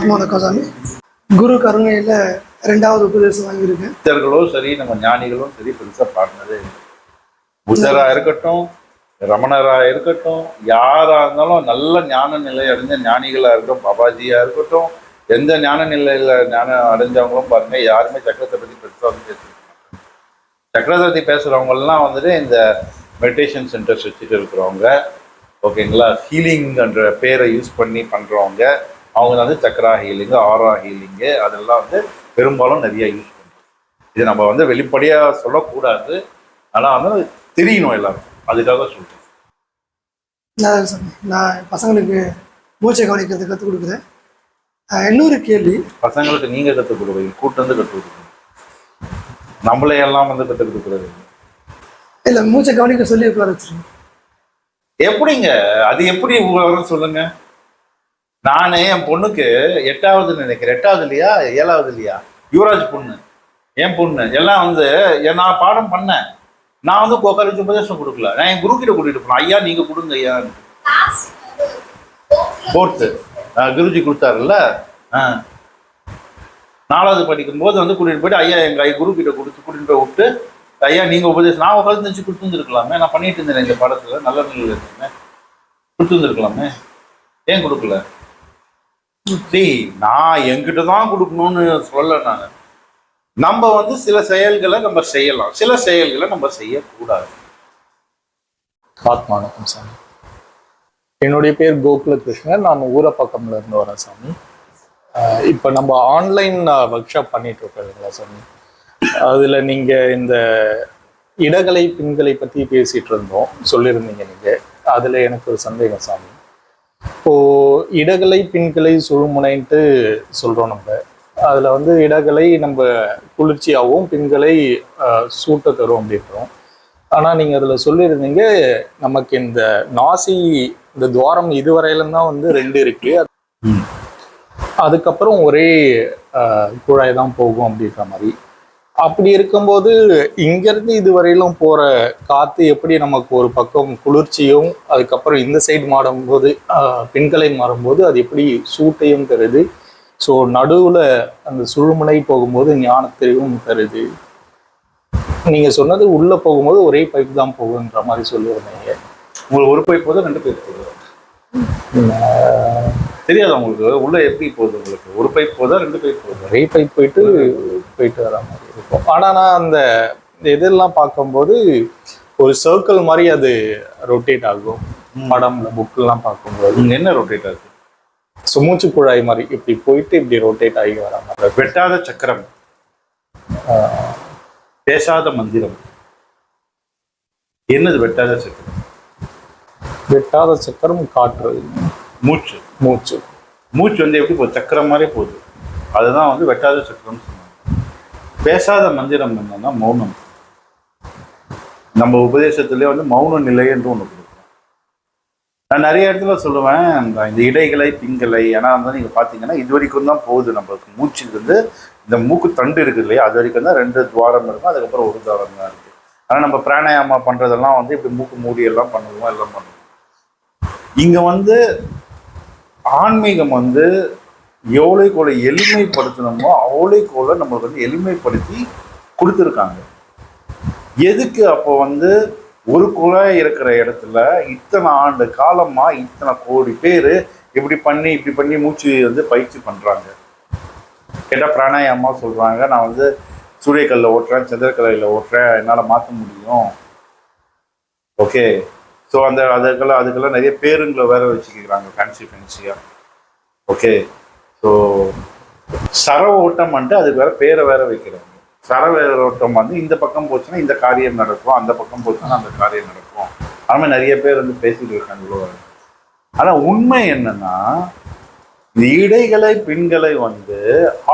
வணக்கம் சாமி. குரு கருணையில் 2வது உபதேசம் வாங்கியிருக்கேன். புத்தர்களும் சரி, நம்ம ஞானிகளும் சரி, பெருசாக பாடினதே புத்தராக இருக்கட்டும், ரமணராக இருக்கட்டும், யாராக இருந்தாலும் நல்ல ஞான நிலை அடைஞ்ச ஞானிகளாக இருக்கட்டும், பாபாஜியாக இருக்கட்டும், எந்த ஞான நிலையில் ஞானம் அடைஞ்சவங்களும் பாருங்க, யாருமே சக்கரத்தை பற்றி பெருசாக வந்து பேசுறாங்க. சக்கரத்தை பற்றி பேசுகிறவங்கலாம் வந்துட்டு இந்த மெடிடேஷன் சென்டர்ஸ் வச்சுட்டு இருக்கிறவங்க, ஓகேங்களா, ஹீலிங்ன்ற பேரை யூஸ் பண்ணி பண்ணுறவங்க, அவங்க வந்து சக்கரா ஹீலிங்கு, ஆரா ஹீலிங்கு, அதெல்லாம் வந்து பெரும்பாலும் நிறைய யூஸ் பண்ணுறோம். இது நம்ம வந்து வெளிப்படையாக சொல்லக்கூடாது, ஆனால் வந்து தெரியணும் எல்லாரும், அதுக்காக சொல்கிறேன். நான் பசங்களுக்கு மூச்சை கவனிக்கிறது கற்றுக் கொடுக்குறேன். இன்னொரு கேள்வி, பசங்களுக்கு நீங்கள் கற்றுக் கொடுக்குறீங்க, கூட்டு வந்து கற்றுக் கொடுக்குறீங்க, நம்மளையெல்லாம் வந்து கற்றுக் கொடுக்குறது இல்லை, மூச்சை கவனிக்க சொல்லி உட்கார வச்சுருங்க. எப்படிங்க அது எப்படி வரும் சொல்லுங்க? நான் என் பொண்ணுக்கு 8வது நினைக்கிறேன், 8வது இல்லையா 7வது இல்லையா, யுவராஜ் பொண்ணு, என் பொண்ணு எல்லாம் வந்து நான் பாடம் பண்ணேன். நான் வந்து உட்கார உபதேசம் கொடுக்கல, நான் என் குரு கிட்ட கூட்டிட்டு போனேன். ஐயா நீங்க கொடுங்க ஐயா, 4th குருஜி கொடுத்தாருல்ல. 4வது படிக்கும்போது வந்து கூட்டிட்டு போயிட்டு ஐயா எங்க குரு கிட்ட கூட்டிட்டு போய் விட்டு, ஐயா நீங்க உபதேசம், நான் உட்காந்து நினச்சி கொடுத்துருந்துருக்கலாமே, நான் பண்ணிட்டு இருந்தேன் இந்த பாடத்துல, நல்ல நிலையில் இருந்தேன், கொடுத்துருந்துருக்கலாமே, ஏன் கொடுக்கல? நான் என்கிட்ட தான் கொடுக்கணும்னு சொல்ல. நம்ம வந்து சில செயல்களை நம்ம செய்யலாம், சில செயல்களை நம்ம செய்யக்கூடாது. ஆத்மானக்கம் சாமி. என்னுடைய பேர் கோகுல கிருஷ்ணன், நான் ஊரப்பக்கம்ல இருந்து வரேன் சாமி. இப்போ நம்ம ஆன்லைன் ஒர்க் ஷாப் பண்ணிட்டு இருக்கோங்களா சாமி, அதில் நீங்கள் இந்த இடகலை பின்களை பற்றி பேசிகிட்டு இருந்தோம், சொல்லியிருந்தீங்க நீங்கள். அதில் எனக்கு ஒரு சந்தேகம் சாமி. இப்போது இடகலை பின்களை சுழுமுனைன்ட்டு சொல்கிறோம் நம்ம. அதில் வந்து இடகலை நம்ம குளிர்ச்சியாகவும் பின்களை சூட்ட தரும் அப்படின்றோம். ஆனால் நீங்கள் அதில் சொல்லியிருந்தீங்க நமக்கு இந்த நாசி இந்த துவாரம் இதுவரையிலும் தான் வந்து 2 இருக்கு, அதுக்கப்புறம் ஒரே குழாய் தான் போகும் அப்படின்ற மாதிரி. அப்படி இருக்கும்போது இங்கேருந்து இதுவரையிலும் போகிற காற்று எப்படி நமக்கு ஒரு பக்கம் குளிர்ச்சியும், அதுக்கப்புறம் இந்த சைடு மாறும்போது பின்களை மாறும்போது அது எப்படி சூட்டையும் தருது, ஸோ நடுவில் அந்த சுழுமுனை போகும்போது ஞானத்தையும் தருது. நீங்கள் சொன்னது உள்ளே போகும்போது ஒரே பைப் தான் போகுன்ற மாதிரி சொல்லியிருந்தீங்க. உங்களுக்கு ஒரு பைப் போதும் 2 பைப் போதும் தெரியாது உங்களுக்கு? உள்ள எப்படி போகுது உங்களுக்கு? ஒரு பைப் போதா 2 பைப் போதும்? ஒரே பைப் போயிட்டு வர மாதிரி இருக்கும். ஆனால் நான் அந்த இதெல்லாம் பார்க்கும்போது ஒரு சர்க்கிள் மாதிரி அது ரொட்டேட் ஆகும். படம்ல புக்கெல்லாம் பார்க்கும்போது என்ன ரொட்டேட் ஆகுது? மூச்சு குழாய் மாதிரி இப்படி போயிட்டு இப்படி ரொட்டேட் ஆகி வர மாதிரி. வெட்டாத சக்கரம், பேசாத மந்திரம். என்னது வெட்டாத சக்கரம்? வெட்டாத சக்கரம் காற்று, மூச்சு. மூச்சு மூச்சு வந்து எப்படி போகுது? சக்கரம் மாதிரி போகுது, அதுதான் வந்து வெட்டாத சக்கரம் சொன்னாங்க. பேசாத மந்திரம் என்னன்னா மௌனம். நம்ம உபதேசத்திலே வந்து மௌன நிலை என்று ஒன்று கொடுக்குறோம். நான் நிறைய இடத்துல சொல்லுவேன் இந்த இடைகளை பிங்களை. ஏன்னா வந்து நீங்கள் பார்த்தீங்கன்னா இது வரைக்கும் தான் போகுது நம்மளுக்கு மூச்சு. வந்து இந்த மூக்கு தண்டு இருக்குது இல்லையா, அது வரைக்கும் தான் 2 துவாரம் இருக்கும், அதுக்கப்புறம் ஒரு துவாரம் தான் இருக்குது. ஆனால் நம்ம பிராணாயாமா பண்ணுறதெல்லாம் வந்து இப்படி மூக்கு மூடி எல்லாம் பண்ணுவோம், எல்லாம் பண்ணுவோம். இங்கே வந்து ஆன்மீகம் வந்து எவ்வளோக்கோளை எளிமைப்படுத்தணுமோ அவ்வளோக்கோளை நம்மளுக்கு வந்து எளிமைப்படுத்தி கொடுத்துருக்காங்க. எதுக்கு அப்போ வந்து ஒரு குழாய் இருக்கிற இடத்துல இத்தனை ஆண்டு காலமாக இத்தனை கோடி பேர் இப்படி பண்ணி மூச்சு வந்து பயிற்சி பண்ணுறாங்க? கேட்டால் பிராணாயாமா சொல்கிறாங்க. நான் வந்து சூரியக்கல்லில் ஓட்டுறேன், சந்திரக்கலையில் ஓட்டுறேன், என்னால் மாற்ற முடியும். ஓகே, ஸோ அதுக்கெல்லாம் நிறைய பேருங்களை வேற வச்சுக்கிறாங்க ஃபேன்சியாக. ஓகே, ஸோ சர ஓட்டம் வந்துட்டு அதுக்கு வேற பேரை வேற வைக்கிறாங்க. சர ஓட்டம் வந்து இந்த பக்கம் போச்சுன்னா இந்த காரியம் நடக்கும், அந்த பக்கம் போச்சுன்னா அந்த காரியம் நடக்கும். அது மாதிரி நிறைய பேர் வந்து பேசிட்டு இருக்காங்க. ஆனால் உண்மை என்னன்னா இந்த இடைகளை பின்களை வந்து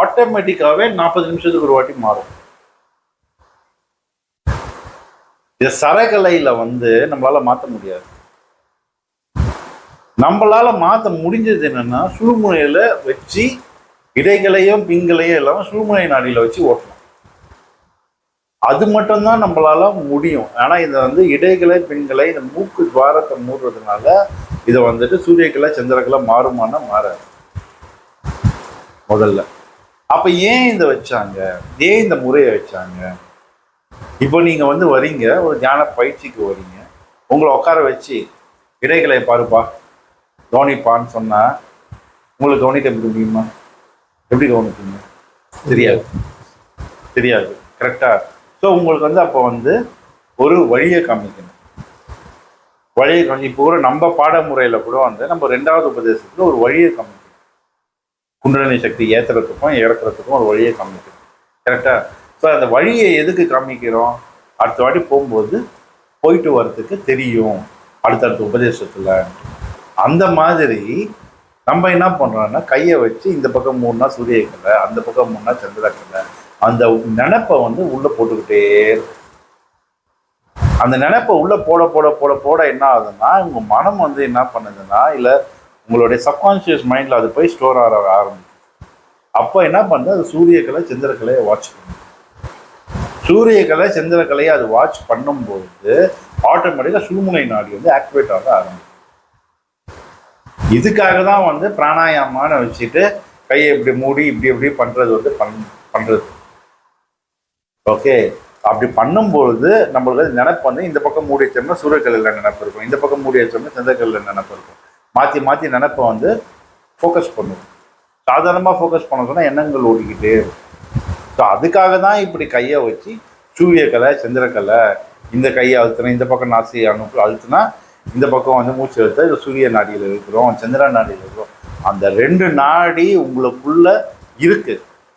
ஆட்டோமேட்டிக்காவே 40 நிமிஷத்துக்கு ஒரு வாட்டி மாறும். இந்த சரகலையில வந்து நம்மளால மாற்ற முடியாது. நம்மளால மாற்ற முடிஞ்சது என்னன்னா சுழுமுனையில வச்சு இடைகளையும் பின்களையும் இல்லாமல் சுழுமுனை நாடியில வச்சு ஓட்டணும். அது மட்டும்தான் நம்மளால முடியும். ஆனா இதை வந்து இடைகளை பின்களை இந்த மூக்கு துவாரத்தை மூடுறதுனால இதை வந்துட்டு சூரியக்கலை சந்திரக்கலை மாறுமானா மாறாது. முதல்ல. அப்ப ஏன் இந்த வச்சாங்க, ஏன் இந்த முறையை வச்சாங்க? இப்போ நீங்க வந்து வரீங்க, ஒரு தியான பயிற்சிக்கு வரீங்க, உங்களை உட்கார வச்சு இடைகளை பாருப்பா கவனிப்பான்னு சொன்னா உங்களுக்கு கவனிக்க முடியுமா? எப்படி கவனிப்பீங்க? தெரியாது, தெரியாது. கரெக்டா? ஸோ உங்களுக்கு வந்து அப்போ வந்து ஒரு வழியை காமிக்கணும். வழியை காமி இப்போ கூட நம்ம பாடமுறையில் கூட வந்து நம்ம 2வது உபதேசத்தில் ஒரு வழியை காமிக்கணும். குண்டலினி சக்தி ஏற்றுறதுக்கும் இறக்குறதுக்கும் ஒரு வழியை காமிக்கணும். கரெக்டா? ஸோ அந்த வழியை எதுக்கு காமிக்கிறோம்? அடுத்த வாட்டி போகும்போது போயிட்டு வர்றதுக்கு தெரியும் அடுத்தடுத்த உபதேசத்தில். அந்த மாதிரி நம்ம என்ன பண்ணுறோம்னா கையை வச்சு இந்த பக்கம் மூணுனா சூரியக்கலை, அந்த பக்கம் மூணுனா சந்திரக்கலை, அந்த நினைப்பை வந்து உள்ளே போட்டுக்கிட்டே இருக்கும். அந்த நினைப்பை உள்ளே போட போட போட போட என்ன ஆகுதுன்னா உங்கள் மனம் வந்து என்ன பண்ணுதுன்னா, இல்லை உங்களுடைய சப்கான்ஷியஸ் மைண்டில் அது போய் ஸ்டோர் ஆக ஆரம்பிக்கும். அப்போ என்ன பண்ணுது, அது சூரியக்கலை சந்திரக்கலையை வாட்ச் பண்ணும். சூரியக்கலை சந்திரக்கலையை அது வாட்ச் பண்ணும்போது ஆட்டோமேட்டிக்காக சுழுமுனை நாடி வந்து ஆக்டிவேட் ஆக ஆரம்பிக்கும். இதுக்காக தான் வந்து பிராணாயாமான்னு வச்சுட்டு கையை இப்படி மூடி இப்படி எப்படி பண்ணுறது வந்து பண்ணுறது. ஓகே, அப்படி பண்ணும்பொழுது நம்மளுக்கு நினைப்பு வந்து இந்த பக்கம் மூடி வச்சோம்னா சூரியக்கலையில் நினைப்பு இருக்கும், இந்த பக்கம் மூடி வச்சோம்னா சந்திரக்கலையில் நினைப்பு இருக்கும். மாற்றி மாற்றி நினைப்பை வந்து ஃபோக்கஸ் பண்ணுவோம். சாதாரணமாக ஃபோக்கஸ் பண்ண சொன்னால் எண்ணங்கள் ஓடிக்கிட்டே இருக்கும். ஸோ அதுக்காக தான் இப்படி கையை வச்சு சூரியக்கலை சந்திரக்கலை, இந்த கையை அழுத்தினா இந்த பக்கம் நாசி அனுப்பு அழுத்தினா இந்த பக்கம் வந்து மூச்சு அழுத்தா இது சூரிய நாடியில் இருக்கிறோம், சந்திர நாடியில் இருக்கிறோம். அந்த 2 நாடி உங்களுக்குள்ள இருக்கு.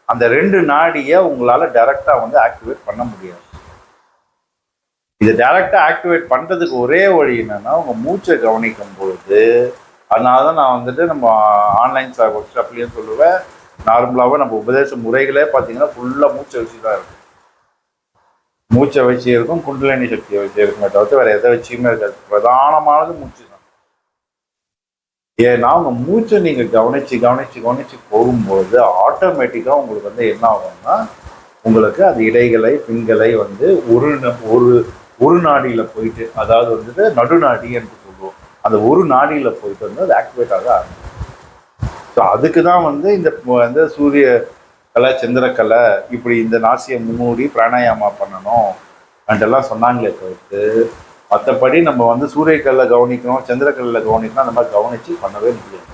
அந்த 2 நாடியை உங்களால் டைரக்டாக வந்து ஆக்டிவேட் பண்ண முடியாது. இதை டைரக்டாக ஆக்டிவேட் பண்ணுறதுக்கு ஒரே வழி என்னன்னா உங்கள் மூச்சை கவனிக்கும் பொழுது. அதனால தான் நான் வந்துட்டு நம்ம ஆன்லைன் ஒர்க் ஷாப்லேயும் சொல்லுவேன், நார்மலாகவே நம்ம உபதேச முறைகளே பார்த்தீங்கன்னா ஃபுல்லாக மூச்சை வச்சு தான் இருக்கும். மூச்சை வச்சு இருக்கும், குண்டலினி சக்தியை வச்சு இருக்குமே தவிர்த்து வேறு எதை வச்சுமே இருக்காது. பிரதானமானது மூச்சு தான். ஏன்னா உங்கள் மூச்சை நீங்கள் கவனித்து கவனித்து கவனித்து போகும்போது ஆட்டோமேட்டிக்காக உங்களுக்கு வந்து என்ன ஆகும்னா உங்களுக்கு அது இடைகளை பின்களை வந்து ஒரு நாடியில் போயிட்டு, அதாவது வந்துட்டு நடுநாடி என்று சொல்லுவோம், அந்த ஒரு நாடியில் போயிட்டு வந்து அது ஆக்டிவேட் ஆக ஆரம்பிக்கும். ஸோ அதுக்கு தான் வந்து இந்த சூரிய கலை சந்திரக்கலை இப்படி இந்த நாசியை மூடி பிராணாயாமா பண்ணணும் அண்டெல்லாம் சொன்னாங்களே தவிர்த்து மற்றபடி நம்ம வந்து சூரியக்கல்ல கவனிக்கணும் சந்திரக்கல்ல கவனிக்கணும் அந்த மாதிரி கவனித்து பண்ணவே முடியாது.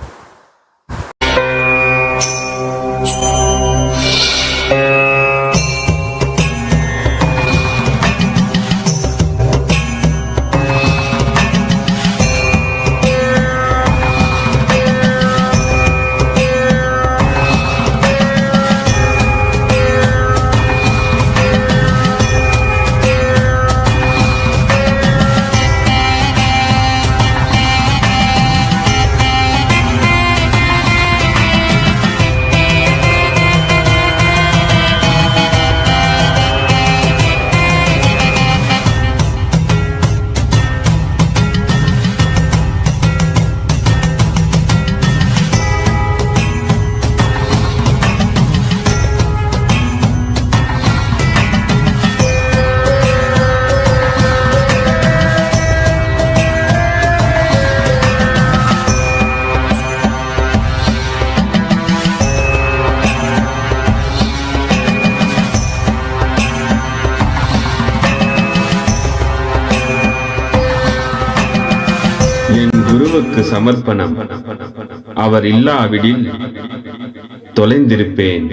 குருவுக்கு சமர்ப்பணம். அவர் இல்லாவிடில் தொலைந்திருப்பேன்.